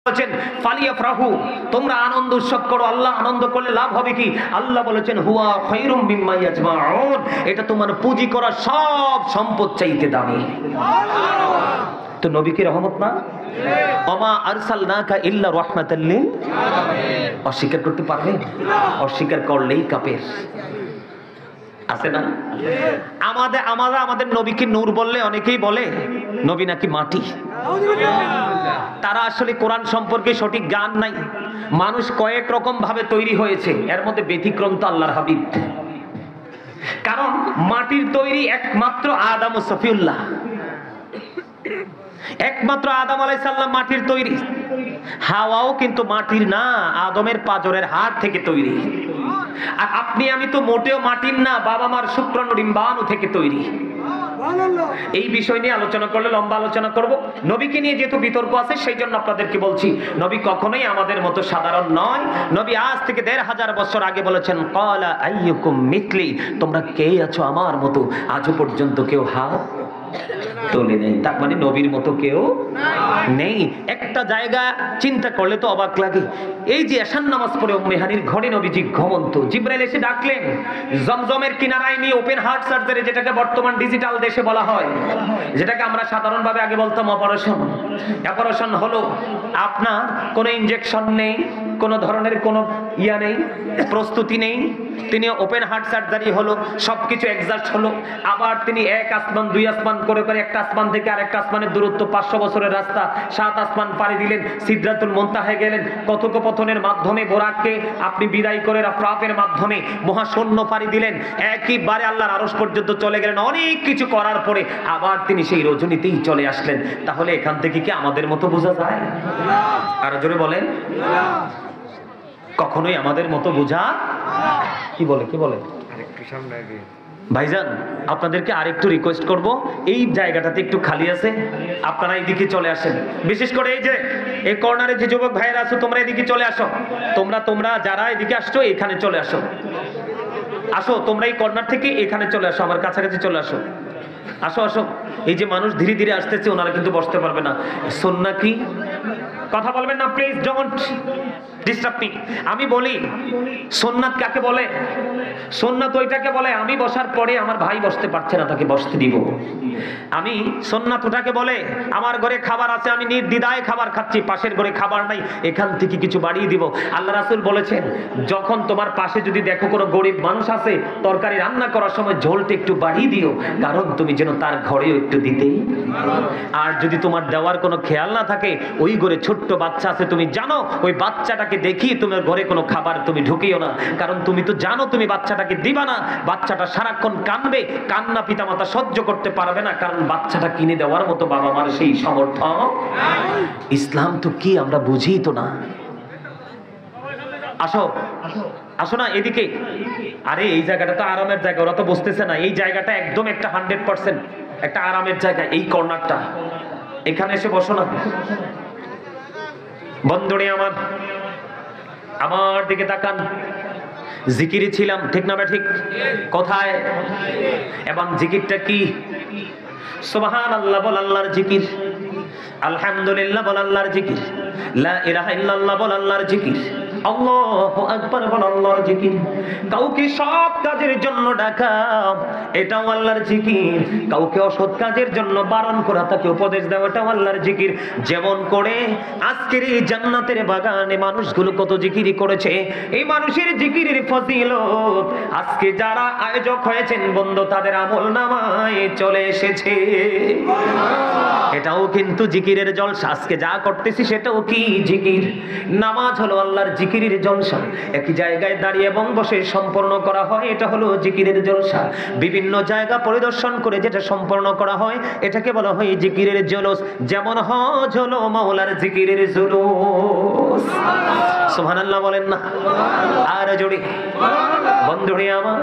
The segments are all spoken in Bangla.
বলেছেন ফালিয়াফরাহু, তোমরা আনন্দ উৎসব করো। আল্লাহ আনন্দ করলে লাভ হবে কি? আল্লাহ বলেছেন হুয়া খায়রুম মিম্মা ইয়াজমাউন, এটা তোমার পুঁজি করা সব সম্পদ চাইতে দামি। তো নবী কি রহমত না? ওমা আরসালনাকা ইল্লা রাহমাতাল লিল আলামিন। অস্বীকার করতে পারবে? অস্বীকার করলেই কাফের। আছে না? আমাদের নবীকে নূর বললে অনেকেই বলে নবী নাকি মাটি। তারা আসলে কোরআন সম্পর্কে সঠিক জ্ঞান নাই। মানুষ কয়েক রকম ভাবে তৈরি হয়েছে, এর মধ্যে ব্যতিক্রম তো আল্লাহর হাবিব। কারণ মাটির তৈরি একমাত্র আদম ও সফিউল্লাহ, একমাত্র আদম আলাইহিস সালাম মাটির তৈরি। হাওয়াও কিন্তু মাটির না, আদমের পাঁজরের হাড় থেকে তৈরি। আর আপনি আমি তো মোটেও মাটির না, বাবা মার শুক্রাণু ডিম্বাণু থেকে তৈরি। এই বিষয় নিয়ে আলোচনা করলে লম্বা আলোচনা করব। নবীকে নিয়ে যেহেতু বিতর্ক আছে, সেই জন্য আপনাদেরকে বলছি নবী কখনোই আমাদের মতো সাধারণ নয়। নবী আজ থেকে ১৫০০ বছর আগে বলেছেন ক্বালা আইয়ুকুম মিথলি, তোমরা কে আছো আমার মতো? আজও পর্যন্ত কেউ হাত তোলে নেই। তার মানে নবীর মতো কেউ নেই। একটা জায়গা চিন্তা করলে তো অবাক লাগে। এই যে এশার নামাজ পড়ে উম্মে হানির ঘরে নবীজি ঘুমন্ত, জিবরাইল এসে ডাকলেন জমজমের কিনারায় নিয়ে ওপেন হার্ট সার্জারি, যেটাকে বর্তমান ডিজিটাল দেশে বলা হয়, যেটাকে আমরা সাধারণভাবে আগে বলতাম অপারেশন। অপারেশন হলো আপনার কোনো ইনজেকশন নেই, কোনো ধরনের কোনো ইয়া নেই, প্রস্তুতি নেই। তিনি ওপেন হার্ট সার্জারি হলো, সবকিছু অ্যাডজাস্ট হলো। আবার তিনি এক আসমান দুই আসমান করে করে একটা আসমান থেকে আরেকটা আসমানের দূরত্ব ৫০০ বছরের রাস্তা, ৭ আসমান পাড়ি দিলেন, সিদরাতুল মুনতাহায় গেলেন। কথোপকথনের মাধ্যমে বোরাককে আপনি বিদায় করে রাফের মাধ্যমে মহাশূন্য পাড়ি দিলেন, একইবারে আল্লাহর আরশ পর্যন্ত চলে গেলেন। অনেক কিছু করার পরে আবার তিনি সেই রজনীতেই চলে আসলেন। তাহলে এখান থেকে কি আমাদের মতো বোঝা যায়? আর জোরে বলেন, কখনোই আমাদের মতো বোঝা কি বলে আরেকটু সামনে আগে ভাইজান, আপনাদেরকে আরেকটু রিকোয়েস্ট করব, এই জায়গাটাতে একটু খালি আছে, আপনারা এইদিকে চলে আসেন। বিশেষ করে এই যে এই কর্নারে যে যুবক ভাইয়েরা আছো, তোমরা এদিকে চলে আসো। তোমরা যারা এদিকে আসছো এখানে চলে আসো। আসো তোমরা এই কর্নার থেকে এখানে চলে আসো, আমার কাছাকাছি চলে আসো। আসো আসো। এই যে মানুষ ধীরে ধীরে আসতেছে, ওনারা কিন্তু বসতে পারবে না। সুন্নাহ কি? কথা বলবেন না প্লিজ, ডোন্ট ডিস্টার্ব মি। আমি বলি সুন্নাত কাকে বলে? সুন্নাত ওইটাকে বলে আমি বসার পরে আমার ভাই বসতে পারছে না, তাকে বসতে দিব। আমি সুন্নাত ওটাকে বলে আমার ঘরে খাবার আছে, আমি নির্দ্বিধায় খাবার খাচ্ছি, পাশের ঘরে খাবার নাই, এখান থেকে কিছু বাড়িয়ে দিব। আল্লাহ রাসূল বলেছেন যখন তোমার পাশে যদি দেখো কোনো গরিব মানুষ আছে, তরকারি রান্না করার সময় ঝোলটা একটু বাড়িয়ে দিও, কারণ তুমি যেন তার ঘরেও একটু দিতে। আর যদি তোমার দেওয়ার কোনো খেয়াল না থাকে, ওই ঘরে ছোট্ট বাচ্চা আছে, তুমি জানো ওই বাচ্চাটাকে দেখি তোমার ঘরে কোনো খাবার তুমি ঢুকিও না, কারণ তুমি তো জানো তুমি বাচ্চাটাকে দিবা না। বাচ্চাটা সারাক্ষণ কাঁদবে, কান্না পিতামাতা সহ্য করতে পারবে না, কারণ বাচ্চাটা কিনে দেওয়ার মতো বাবা মার সেই সামর্থ্য। ইসলাম তো কি আমরা বুঝি তো না। আসো আসো না এদিকে। আরে এই জায়গাটা তো আরামের জায়গা, ওরা তো বুঝতেছে না। এই জায়গাটা একদম একটা 100% একটা আরামের জায়গা। এই কর্নারটা, এখানে এসে বসো না। বন্ধুরে আমার দিকে তাকান। জিকিরে ছিলাম, ঠিক না ঠিক? কোথায়? এবং জিকিরটা কি? সুবহানাল্লাহ বল আল্লাহর জিকির, আলহামদুলিল্লাহ বল আল্লাহর জিকির, লা ইলাহা ইল্লাল্লাহ বল আল্লাহর জিকির, আল্লাহু আকবার বল আল্লাহর জিকির। কাউকে সৎ কাজের জন্য ডাকা, এটাও আল্লাহর জিকির। কাউকে অসৎ কাজের জন্য বারণ করা, তাকে উপদেশ দেওয়া, এটাও আল্লাহর জিকির। যেমন করে আজকের এই জান্নাতের বাগানে মানুষগুলো কত জিকিরি করেছে, এই মানুষের জিকিরের ফজিলত আজকে যারা আয়োজক হয়েছেন বন্ধু, তাদের আমলনামায় চলে এসেছে। এটাও কিন্তু জিকিরের জলসা। আজকে যা করতেছি সেটাও কি জিকির। নামাজ হলো আল্লাহর জিকিরের জলসা। একই জায়গায় দাঁড়িয়ে এবং বসে সম্পন্ন করা হয়, এটা হলো জিকিরের জলসা। বিভিন্ন জায়গা পরিদর্শন করে যেটা সম্পন্ন করা হয়, এটাকে বলা হয় জিকিরের জলস। যেমন হজ হলো মাওলার জিকিরের জুলুস। সুবহানাল্লাহ বলেন না আর জোরে। বন্ধুরে আমার,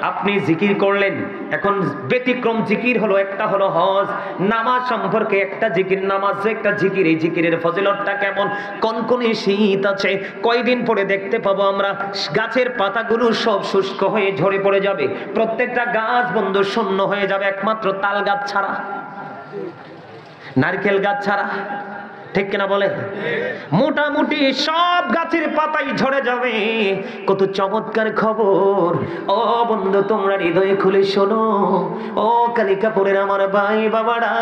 আপনি জিকির করলেন, এখন ব্যতিক্রম জিকির হলো, একটা হলো হজ। নামাজ সম্পর্কে একটা জিকির, নামাজ একটা জিকির। এই জিকিরের ফজিলতটা কেমন? কনকনে শীত আছে, কয়দিন পরে দেখতে পাবো আমরা গাছের পাতাগুলো সব শুষ্ক হয়ে ঝরে পড়ে যাবে, প্রত্যেকটা গাছ বন্ধু শূন্য হয়ে যাবে, একমাত্র তাল গাছ ছাড়া, নারকেল গাছ ছাড়া, ঠিক কিনা বলে? মোটামুটি সব গাছের পাতাই ঝরে যাবে। কত চমৎকার খবর! ও বন্ধু, তোমরা হৃদয়ে খুলে শোনো। ও কালিকাপুরের আমার ভাই বাবারা,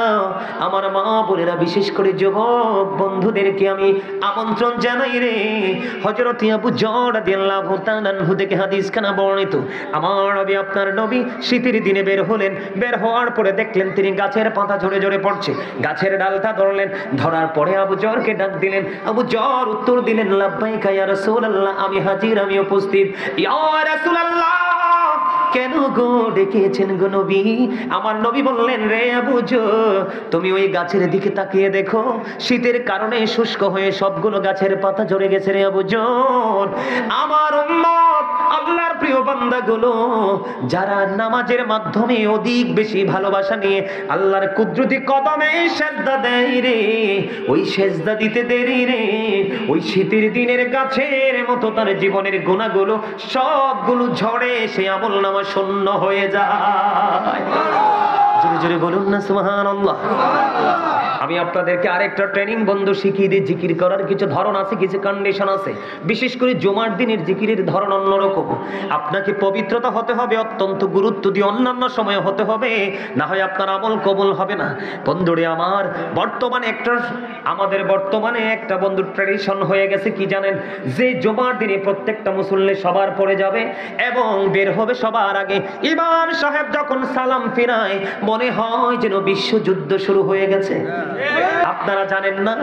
আমার মা বোনেরা, বিশেষ করে যুবক বন্ধুদেরকে আমি আমন্ত্রণ জানাই রে। হযরত আবু যর রাদিয়াল্লাহু তাআলা আনহু থেকে হাদিস খানা বর্ণিত, আমার নবী, আপনার নবী শীতের দিনে বের হলেন। বের হওয়ার পরে দেখলেন তিনি গাছের পাতা ঝরে ঝরে পড়ছে। গাছের ডালটা ধরলেন, ধরার পরে আবু যরকে ডাক দিলেন। আবু যর উত্তর দিলেন, লাব্বাইকা ইয়া রাসূলুল্লাহ, আমি হাজির, আমি উপস্থিত। ইয়া রাসূলুল্লাহ, কেন গো ডেকেছেন গো নবী? আমার নবী বললেন, রে আবু যর, তুমি ওই গাছের দিকে তাকিয়ে দেখো, শীতের কারণে শুষ্ক হয়ে সবগুলো গাছের পাতা ঝরে গেছে রে আবু যর। আমার উম্মত, আল্লাহর প্রিয় বান্দাগুলো, যারা নামাজের মাধ্যমে অধিক বেশি ভালোবাসা নিয়ে আল্লাহর কুদরতি কদমে সেজদা দেয় রে, ওই সেজদা দিতে দেরি রে, ওই শীতের দিনের গাছের মতো তার জীবনের গুনাহগুলো সবগুলো ঝরে সে আমল নামা শূন্য হয়ে যায়। জোরে জোরে বলুন না সুবহানাল্লাহ। আমি আপনাদেরকে আরেকটা ট্রেনিং বন্ধু শিখিয়ে দিই। জিকির করার কিছু ধরন আছে, কিছু কন্ডিশন আছে। বিশেষ করে জুমার দিনের জিকিরের ধরন অন্যরকম। আপনাকে পবিত্রতা হতে হবে, অত্যন্ত গুরুত্ব দিয়ে অন্যান্য সময়ে হতে হবে, না হয় আপনার আমল কবুল হবে না। বন্ধুরে আমার, আমাদের বর্তমানে একটা বন্ধু ট্র্যাডিশন হয়ে গেছে কি জানেন? যে জুমার দিনে প্রত্যেকটা মুসল্লি সবার পরে যাবে এবং বের হবে সবার আগে। ইমাম সাহেব যখন সালাম ফিরায় মনে হয় যেন বিশ্বযুদ্ধ শুরু হয়ে গেছে। আপনারা জানেন না,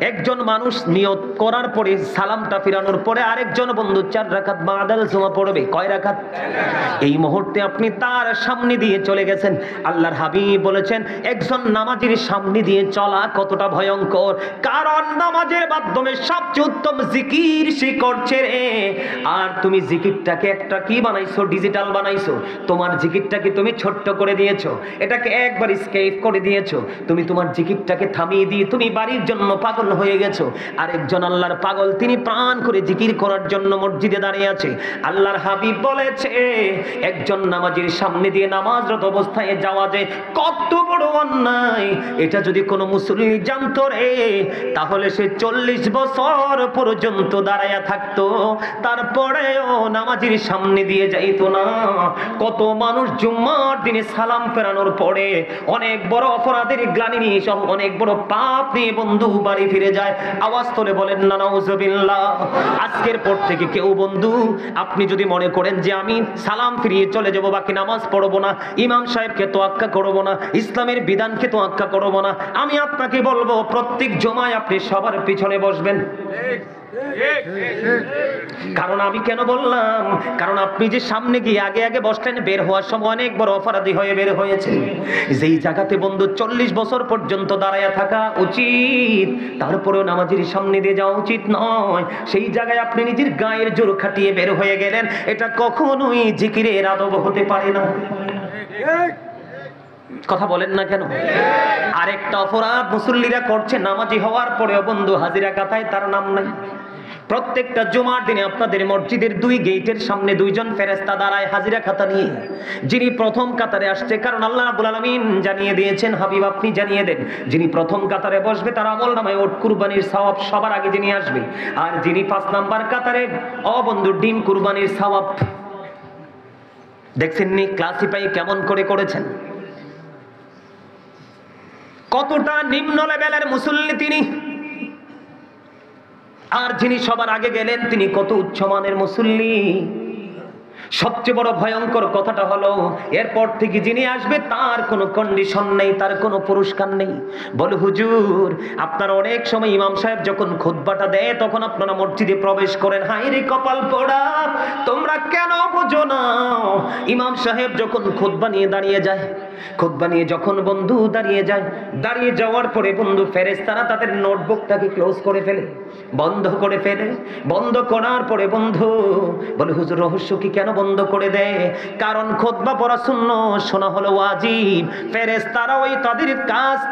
একজন মানুষ নিয়ত করার পরে সালামটা ফিরানোর পরে আরেকজন বন্ধু 4 রাকাত বাদাল জুমা পড়বে। কয় রাকাত? এই মুহূর্তে আপনি তার সামনে দিয়ে চলে গেছেন। আল্লাহর হাবিব বলেছেন, একজন নামাজীর সামনে দিয়ে চলা কতটা ভয়ঙ্কর, কারণ নামাজের মাধ্যমে সবচেয়ে উত্তম জিকির সে করছে রে। আর তুমি জিকিরটাকে একটা কি বানাইছো? ডিজিটাল বানাইছো। তোমার জিকিরটাকে তুমি ছোট্ট করে দিয়েছো, এটাকে একবার স্কেপ করে দিয়েছো। তুমি তোমার জিকিরটাকে থামিয়ে দিয়ে তুমি বাড়ির জন্য পাগল হয়ে গেছো। আরেকজন আল্লাহর পাগল, তিনি প্রাণ করে জিকির করার জন্য মসজিদে দাঁড়িয়ে আছে। আল্লাহর হাবিব বলেছে, একজন নামাজীর সামনে দিয়ে নামাজরত অবস্থায় যাওয়া যায় কত বড় অন্যায়। এটা যদি কোনো মুসল্লি জানতো রে, তাহলে সে 40 বছর পর্যন্ত দাঁড়ায়া থাকতো, তারপরেও নামাজীর সামনে দিয়ে যাইতো না। কত মানুষ জুম্মার দিনে সালাম ফেরানোর পরে অনেক বড় অপরাধের গ্লানি নিয়ে, সব অনেক বড় পাপ নিয়ে বন্ধু বাড়ি ফিরে যায়। আওয়াজ তোলে বলেন না নাউজুবিল্লাহ। আজকের পর থেকে কেউ বন্ধু, আপনি যদি মনে করেন যে আমি সালাম ফিরিয়ে চলে যাব, বাকি নামাজ পড়বো না, ইমাম সাহেবকে তোয়াক্কা করবো না, ইসলামের বিধানকে তোয়াক্কা করবো না, আমি আপনাকে বলবো প্রত্যেক জমায় আপনি সবার পিছনে বসবেন। কারণ আমি কেন বললাম? কারণ আপনি যে সামনে গিয়ে আগে আগে বসলেন, বের হওয়ার সময় অনেক বড় অপরাধী হয়ে বের হয়েছে। যেই জায়গাতে বন্ধু 40 বছর পর্যন্ত দাঁড়ায়া থাকা উচিত, তারপরেও নামাজের সামনে দিয়ে যাওয়া উচিত নয়, সেই জায়গায় আপনি নিজের গায়ের জোর খাটিয়ে বের হয়ে গেলেন, এটা কখনোই জিকিরের আদব হতে পারে না। কথা বলেন না কেন? আরেকটা অপরাধ মুসল্লিরা করছে, নামাজি হওয়ার পরেও বন্ধু হাজিরা কাতায় তার নাম নাই। প্রত্যেকটা জুমার দিনে আপনাদের মসজিদের 2 গেটের সামনে 2 জন ফেরেশতা দাঁড়ায় হাজিরা খাতা নিয়ে। যিনি প্রথম কাতারে আসছে, কারণ আল্লাহ রাব্বুল আলামিন জানিয়ে দিয়েছেন, হাবিব আপনি জানিয়ে দেন, যিনি প্রথম কাতারে বসবে তার আমল নামায় ওট কুরবানির সওয়াব সবার আগে যিনি আসবে। আর যিনি 5 নাম্বার কাতারে, ও বন্ধু, ডিম কুরবানির সওয়াব। দেখছেন নি ক্লাসিফাই কেমন করে করেছেন? কতটা নিম্ন লেভেলের মুসল্লি তিনি। আর যিনি সবার আগে গেলেন তিনি কত উচ্চমানের মুসল্লি। সবচেয়ে বড় ভয়ঙ্কর কথাটা হলো, এরপর থেকে যিনি আসবে তার কোনো কন্ডিশন নেই, তার কোনো পুরস্কার নেই। বলে হুজুর, আপনারা অনেক সময় ইমাম সাহেব যখন খুতবাটা দেয় তখন আপনারা মসজিদে প্রবেশ করেন, হায় রে কপাল পোড়া, তোমরা কেন বোঝো না? ইমাম সাহেব যখন খুতবা নিয়ে দাঁড়িয়ে যায়, খুতবা নিয়ে যখন বন্ধু দাঁড়িয়ে যায়, দাঁড়িয়ে যাওয়ার পরে বন্ধু ফেরেশতারা তাদের নোটবুকটাকে ক্লোজ করে ফেলে, বন্ধ করে ফেলে। বন্ধ করার পরে বন্ধু বলে, হুজুর রহস্য কি, কেন বন্ধ করে দেয়? কারণ খুতবা পড়া সুন্নাত, শোনা হলো ওয়াজিব। ফেরেশতারা ওই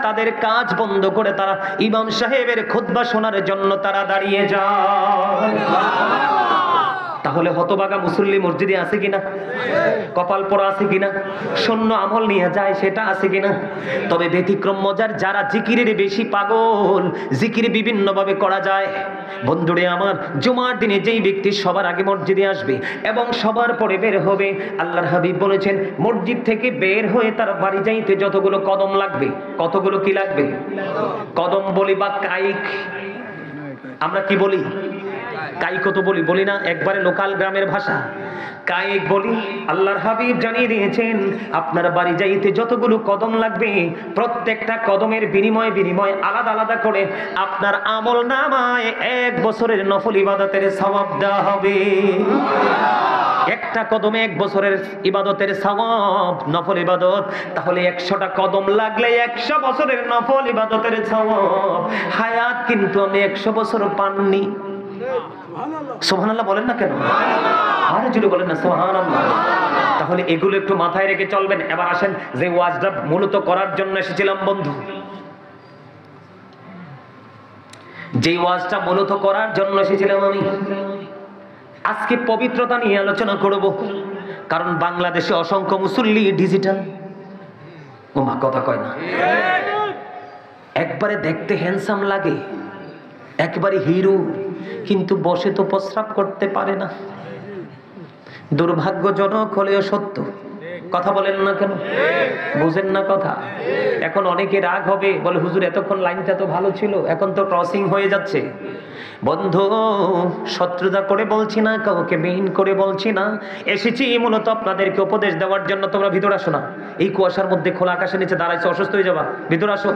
তাদের কাজ বন্ধ করে তারা ইমাম সাহেবের খুতবা শোনার জন্য তারা দাঁড়িয়ে যায়। তাহলে হতভাগা মুসল্লি মসজিদে আছে কিনা, কপাল পরা আছে কিনা, শূন্য আমল নিয়ে যায় সেটা আছে কিনা? তবে ব্যতিক্রম মজার, যারা জিকিরের বেশি পাগল, জিকির বিভিন্ন ভাবে করা যায়। বন্ধুরে আমার, জুমার দিনে যেই ব্যক্তি সবার আগে মসজিদে আসবে এবং সবার পরে বের হবে, আল্লাহর হাবিব বলেছেন মসজিদ থেকে বের হয়ে তার বাড়ি যাইতে যতগুলো কদম লাগবে, কতগুলো কি লাগবে? কদম বলি বা কায়িক, আমরা কি বলি? কায়িক তো বলি না, একবারে লোকাল গ্রামের ভাষা কায়িক বলি। আল্লাহর হাবিব জানিয়ে দিয়েছেন আপনার বাড়ি যাইতে যতগুলো কদম লাগবে, প্রত্যেকটা কদমের বিনিময় আলাদা আলাদা করে আপনার আমল নামায় 1 বছরের নফল ইবাদতের সওয়াব দেওয়া হবে। একটা কদমে 1 বছরের ইবাদতের সওয়াব, নফল ইবাদত। তাহলে 100টা কদম লাগলে 100 বছরের নফল ইবাদতের সওয়াব। হায়াত কিন্তু আমি 100 বছর পাননি। সুবহানাল্লাহ বলেন না কেন? আরে জোরে বলেন না সুবহানাল্লাহ। তাহলে এগুলো একটু মাথায় রেখে চলবেন। এবার আসেন যে ওয়াজটা মূলত করার জন্য এসেছিলাম বন্ধু, যে ওয়াজটা মূলত করার জন্য এসেছিলাম আমি, আজকে পবিত্রতা নিয়ে আলোচনা করব। কারণ বাংলাদেশে অসংখ্য মুসল্লি ডিজিটাল, ওমা কথা কয় না, একবারে দেখতে হ্যান্ডসাম লাগে, একবারে হিরো, কিন্তু বসে তো প্রস্রাব করতে পারে না। দুর্ভাগ্যজনক হলেও সত্য। কথা বলেন না কেন? বুঝেন না কথা? এখন অনেকে রাগ হবে, বলে হুজুর এতক্ষণ লাইনটা তো ভালো ছিল, এখন তো ক্রসিং হয়ে যাচ্ছে। বন্ধু, শত্রুতা করে বলছি না, কাউকে মেইন করে বলছি না, এসেছি মূলত আপনাদেরকে উপদেশ দেওয়ার জন্য। তোমরা ভিতরে আসো না, এই কুয়াশার মধ্যে খোলা আকাশের নিচে দাঁড়াইছো, অসুস্থ হয়ে যাবা। ভিতরে আসো,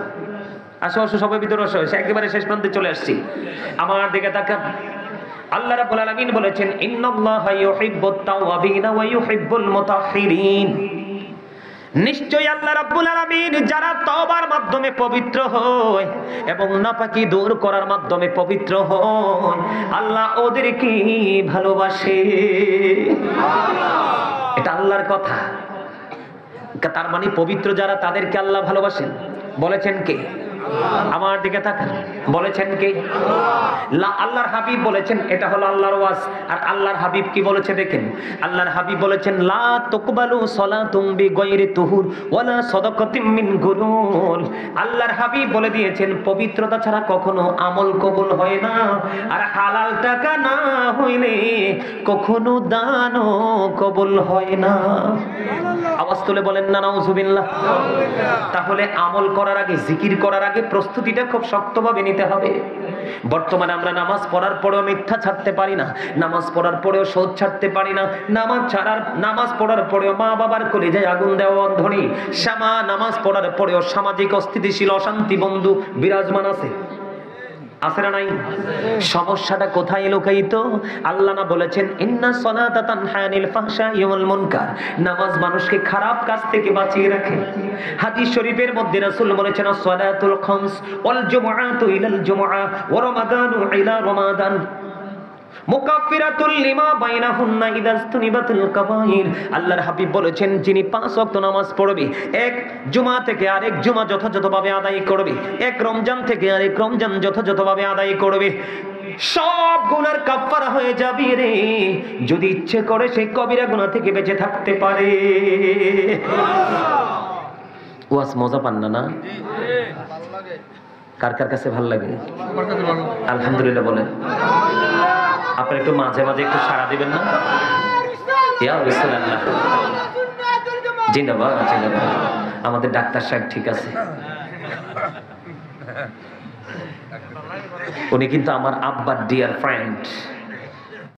আসো আসো, সবাই ভিতরে আসো। একেবারে শেষ প্রান্তে চলে আসছি। আমার দিকে তাকান। আল্লাহ রাব্বুল আলামিন বলেছেন ইন্নাল্লাহা ইউহিব্বুত তাওয়াবিন ওয়া ইউহিব্বুল মুতাহহিরিন। নিশ্চয়ই আল্লাহ রাব্বুল আলামিন যারা তওবার মাধ্যমে পবিত্র হয় এবং নাপাকি দূর করার মাধ্যমে পবিত্র হয়, আল্লাহ ওদেরকে ভালোবাসে। এটা আল্লাহর কথা। তার মানে পবিত্র যারা, তাদেরকে আল্লাহ ভালোবাসেন। বলেছেন কে? আমার দিকে তাকান। বলেছেন কে? আল্লাহর হাবিব বলেছেন। এটা হলো আল্লাহর ওয়াজ। আর আল্লাহর হাবিব কি বলেছে দেখেন। আল্লাহর হাবিব বলেছেন লা তুকবালু সালাতুম বিগাইরি তুহুর ওয়ালা সাদাকাতিম মিন গুরুর। আল্লাহর হাবিব বলে দিয়েছেন পবিত্রতা ছাড়া কখনো আমল কবুল হয় না, আর হালাল টাকা না হইলে কখনো দানও কবুল হয় না। আওয়াজ তুলে বলেন না নাউজুবিল্লাহ। তাহলে আমল করার আগে, জিকির করার আগে প্রস্তুতিটা খুব শক্তভাবে নিতে হবে। বর্তমানে আমরা নামাজ পড়ার পরেও মিথ্যা ছাড়তে পারি না, নামাজ পড়ার পরেও সুদ ছাড়তে পারি না, নামাজ পড়ার পরেও মা বাবার কলিজায় আগুন দেওয়া অন্ধনি, নামাজ পড়ার পরেও সামাজিক অস্থিতিশীল অশান্তি বন্ধু বিরাজমান আছে। আছে না নাই? সমস্যাটা কোথায় লুকায়িত? আল্লাহ না বলেছেন ইন্না সালাতা তানহা আনিল ফাহশাই ওয়াল মুনকার, নামাজ মানুষকে খারাপ কাজ থেকে বাঁচিয়ে রাখে। হাদিস শরীফের মধ্যে রাসূল বলেছেন সালাতুল খামস ওয়াল জুমআতু ইলাল জুমআ ওয়া রমাদানু ইলা রমাদান মুকাফফিরাতুল লিমা বাইনাহুন্না ইদাস্তুনিবাতুল কাবাইর। আল্লাহর হাবিব বলেছেন যিনি 5 ওয়াক্ত নামাজ পড়বে, এক জুমা থেকে আরেক জুমা যথাযথভাবে আদায় করবে, এক রমজান থেকে আরেক রমজান যথাযথভাবে আদায় করবে, সব গুনার কাফারা হয়ে যাবে রে, যদি ইচ্ছে করে সে কবিরা গুনাহ থেকে বেঁচে থাকতে পারে। ওয়াজ মজা পান না? না কার কার কাছে ভালো লাগে? আলহামদুলিল্লাহ বলেন। আপনারা একটু মাঝে মাঝে একটু সাড়া দিবেন না? ইয়া বিসমিল্লাহ। জিন্দাবাদ জিন্দাবাদ। আমাদের ডাক্তার সাহেব ঠিক আছে, উনি কিন্তু আমার আব্বার ডিয়ার ফ্রেন্ড।